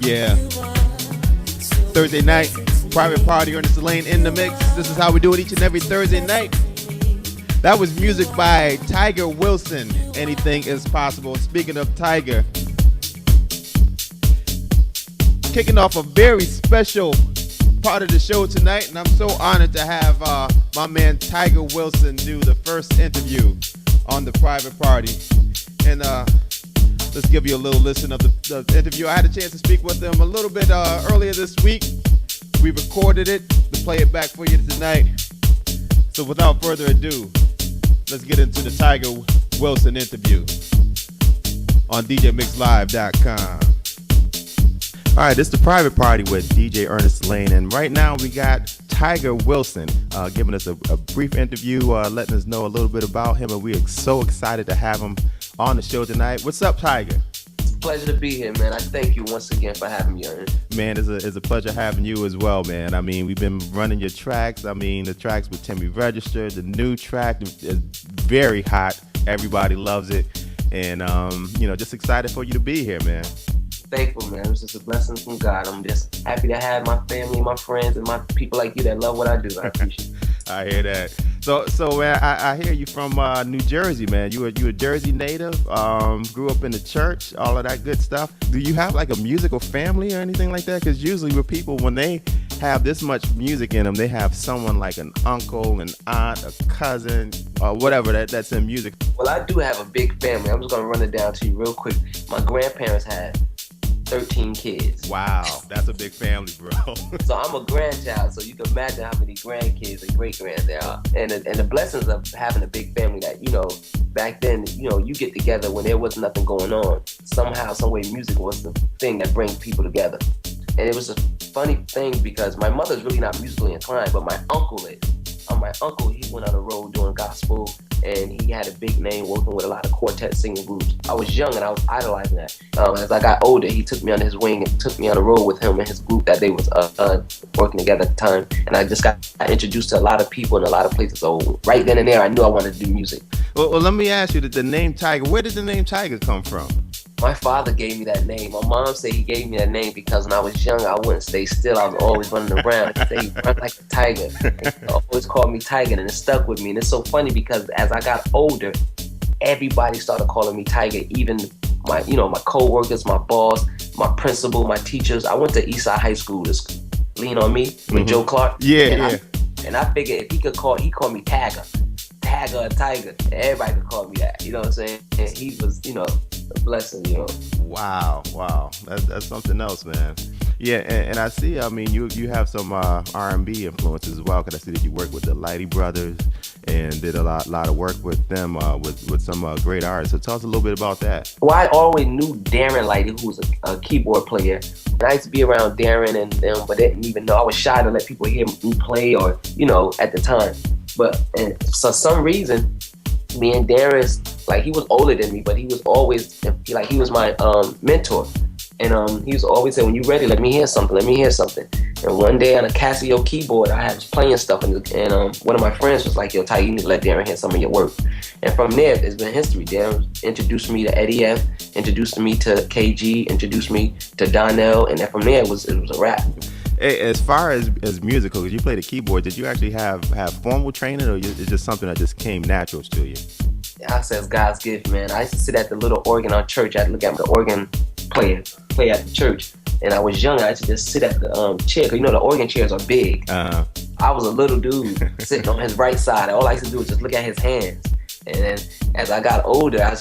Yeah. Thursday night, private party, Ernest Lane in the mix. This is how we do it each and every Thursday night. That was music by Tiger Wilson. Anything is possible. Speaking of Tiger, kicking off a very special part of the show tonight, and I'm so honored to have my man Tiger Wilson do the first interview on the private party. And let's give you a little listen of the interview. I had a chance to speak with him a little bit earlier this week. We recorded it to play it back for you tonight. So without further ado, let's get into the Tiger Wilson interview on DJMixLive.com. All right, this is the private party with DJ Ernest Lane, and right now we got Tiger Wilson giving us a brief interview, letting us know a little bit about him, and we are so excited to have him on the show tonight. What's up, Tiger? It's a pleasure to be here, man. I thank you once again for having me, Ernest. Man, it's a pleasure having you as well, man. I mean, we've been running your tracks. I mean, the tracks with Timmy Register, the new track is very hot. Everybody loves it, and just excited for you to be here, man. Thankful, man. It's just a blessing from God. I'm just happy to have my family, my friends, and my people like you that love what I do. I appreciate it. I hear that. So man, I hear you from New Jersey, man. You a Jersey native, grew up in the church, all of that good stuff. Do you have like a musical family or anything like that? Because usually with people, when they have this much music in them, they have someone like an uncle, an aunt, a cousin, or whatever that's in music. Well, I do have a big family. I'm just going to run it down to you real quick. My grandparents had 13 kids. Wow, that's a big family, bro. So I'm a grandchild, so you can imagine how many grandkids and great-grands there are. And the blessings of having a big family that, back then, you get together when there was nothing going on. Somehow, some way, music was the thing that brings people together. And it was a funny thing because my mother's really not musically inclined, but my uncle is. My uncle, he went on the road doing gospel, and he had a big name working with a lot of quartet singing groups. I was young and I was idolizing that. As I got older, he took me under his wing and took me on the road with him and his group that they was working together at the time. And I just got introduced to a lot of people in a lot of places. So right then and there, I knew I wanted to do music. Well, let me ask you, the name Tiger, where did the name Tiger come from? My father gave me that name. My mom said he gave me that name because when I was young, I wouldn't stay still. I was always running around. He'd say, run like a tiger. He always called me Tiger, and it stuck with me. And it's so funny because as I got older, everybody started calling me Tiger. Even my co-workers, my boss, my principal, my teachers. I went to Eastside High School. This Lean on Me with Joe Clark. Yeah. And I figured if he called me Tiger or Tiger. Everybody could call me that. You know what I'm saying? And he was, a blessing, Wow. That's something else, man. Yeah, and I see, I mean, you have some R&B influences as well, because I see that you work with the Lighty Brothers and did a lot of work with them, with some great artists. So tell us a little bit about that. Well, I always knew Darren Lighty, who was a keyboard player. And I used to be around Darren and them, but didn't even know. I was shy to let people hear me play or, at the time. But for some reason, me and Darren's, he was older than me, but he was always, he was my mentor. And he was always saying, when you're ready, let me hear something. And one day on a Casio keyboard, I was playing stuff, and one of my friends was like, yo, Ty, you need to let Darren hear some of your work. And from there, it's been history. Darren introduced me to Eddie F., introduced me to KG, introduced me to Donnell, and then from there, it was a wrap. Hey, as far as musical, because you play the keyboard, did you actually have formal training, or is it just something that just came natural to you? I say it's God's gift, man. I used to sit at the little organ on church. I'd look at the organ player play at the church. And I was young. I used to just sit at the chair, because the organ chairs are big. Uh-huh. I was a little dude sitting on his right side. All I used to do was just look at his hands. And then as I got older, I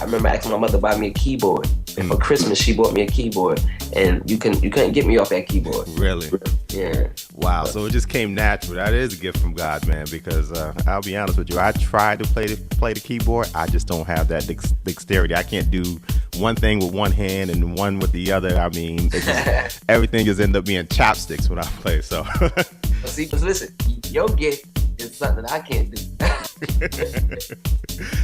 remember asking my mother to buy me a keyboard. And for Christmas, she bought me a keyboard. And you couldn't get me off that keyboard. Really? Yeah. Wow. So it just came natural. That is a gift from God, man, because I'll be honest with you. I tried to play the keyboard. I just don't have that dexterity. I can't do one thing with one hand and one with the other. I mean, everything just end up being chopsticks when I play. So. See, listen, your gift is something I can't do.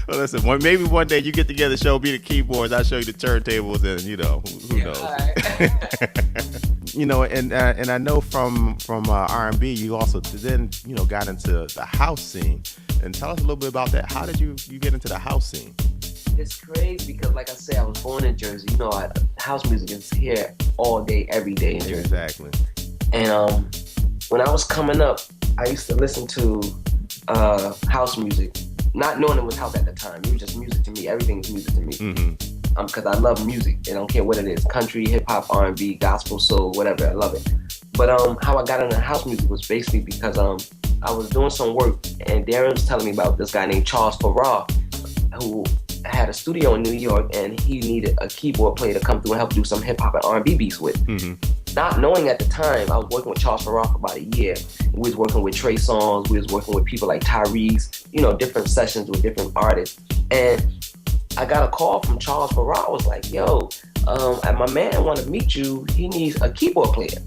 Well, listen, maybe one day you get together, show me the keyboards, I'll show you the turntables, and who knows. Right. And I know from R&B, you also then got into the house scene. And tell us a little bit about that. How did you get into the house scene? It's crazy because, like I said, I was born in Jersey. You know, house music is here all day, every day in Jersey. Exactly. And when I was coming up, I used to listen to house music, not knowing it was house at the time. It was just music to me. Everything is music to me. Mm-hmm. Because I love music. I don't care what it is. Country, hip-hop, R&B, gospel, soul, whatever. I love it. But how I got into house music was basically because I was doing some work, and Darren was telling me about this guy named Charles Farrar, who had a studio in New York, and he needed a keyboard player to come through and help do some hip-hop and R&B beats with. Mm-hmm. Not knowing at the time, I was working with Charles Farrar for about a year. We was working with Trey Songz, we was working with people like Tyrese, you know, different sessions with different artists. And I got a call from Charles Farrar. I was like, yo, my man want to meet you. He needs a keyboard player.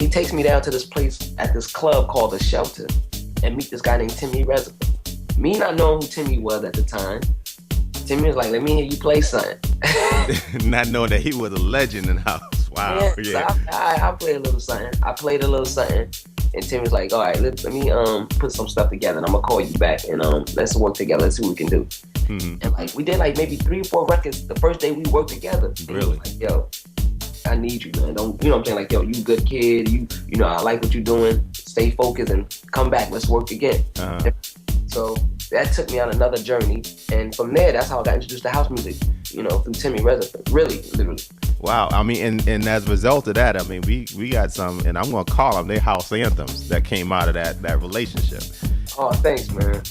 He takes me down to this place at this club called The Shelter and meet this guy named Timmy Reservoir. Me not knowing who Timmy was at the time, Timmy was like, let me hear you play something. Not knowing that he was a legend in house. Wow. Yeah. So I played a little something. I played a little something. And Tim was like, all right, let me put some stuff together, and I'm going to call you back, and let's work together. Let's see what we can do. Mm-hmm. And like we did like maybe 3 or 4 records the first day we worked together. Really? Like, yo, I need you, man. Don't, you know what I'm saying? Like, yo, you good kid. You know, I like what you're doing. Stay focused and come back. Let's work again. Uh-huh. So that took me on another journey. And from there, that's how I got introduced to house music, you know, through Timmy Reservoir. Really, literally. Wow. I mean, and as a result of that, I mean, we got some, and I'm going to call them, they house anthems that came out of that relationship. Oh, thanks, man.